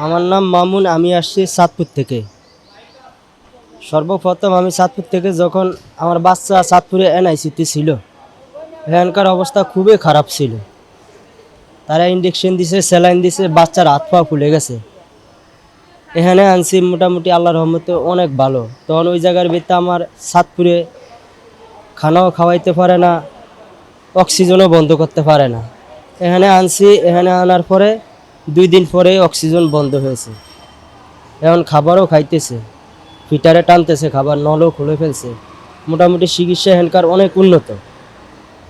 আমার নাম মামুন, আমি আসছি চাঁদপুর থেকে। সর্বপ্রথম আমি চাঁদপুর থেকে যখন আমার বাচ্চা চাঁদপুরে এনআইসিতে ছিল, এখানকার অবস্থা খুবই খারাপ ছিল। তারা ইঞ্জেকশন দিছে, স্যালাইন দিছে, বাচ্চার হাত পা ফুলে গেছে। এখানে আনছি, মোটামুটি আল্লাহর রহমতে অনেক ভালো। তখন ওই জায়গার ভিতরে আমার চাঁদপুরে খানাও খাওয়াইতে পারে না, অক্সিজেনও বন্ধ করতে পারে না। এখানে আনছি, এখানে আনার পরে 2 দিন পরে অক্সিজেন বন্ধ হয়েছে। এখন খাবারও খাইতেছে, ফিটারে টানতেছে, খাবার নলও খুলে ফেলছে। মোটামুটি চিকিৎসা এখানকার অনেক উন্নত।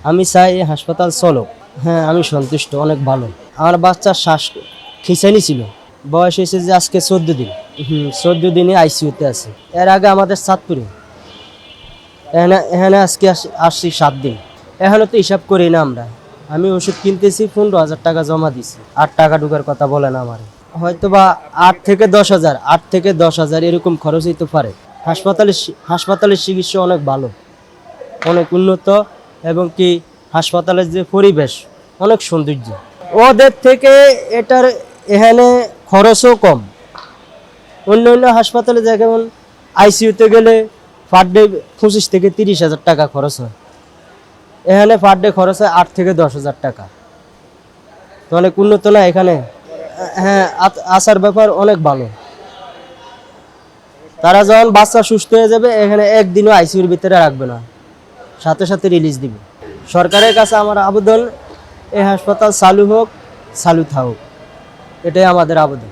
আমি চাই এই হাসপাতাল চলো। হ্যাঁ, আমি সন্তুষ্ট, অনেক ভালো। আমার বাচ্চার শ্বাস খিঁচানি ছিল, বয়স হয়েছে যে আজকে 14 দিন। 14 দিনে আইসিইউতে আছে। এর আগে আমাদের চাঁদপুরে, এখানে এখানে আজকে আসছি 7 দিন। এখনও তো হিসাব করি না আমরা। আমি ওষুধ কিনতেছি, 15,000 টাকা জমা দিছি। 8 টাকা ঢুকার কথা বলে না আমার, হয়তো বা 8 থেকে 10,000, 8 থেকে 10,000 এরকম খরচ হইতে পারে। হাসপাতালের চিকিৎসা অনেক ভালো, অনেক উন্নত, এবং কি হাসপাতালের যে পরিবেশ অনেক সৌন্দর্য। ওদের থেকে এটার এখানে খরচও কম। অন্য অন্য হাসপাতালে যেমন আইসিইউতে গেলে পার ডে 25 থেকে 30,000 টাকা খরচ হয়, এখানে পার ডে খরচ হয় 8 থেকে 10,000 টাকা। তো অনেক উন্নত না এখানে। হ্যাঁ, আসার ব্যাপার অনেক ভালো। তারা যখন বাচ্চা সুস্থ হয়ে যাবে, এখানে একদিনও আইসিইউর ভিতরে রাখবে না, সাথে সাথে রিলিজ দিবে। সরকারের কাছে আমার আবেদন, এই হাসপাতাল চালু হোক, চালু থাকুক, এটাই আমাদের আবেদন।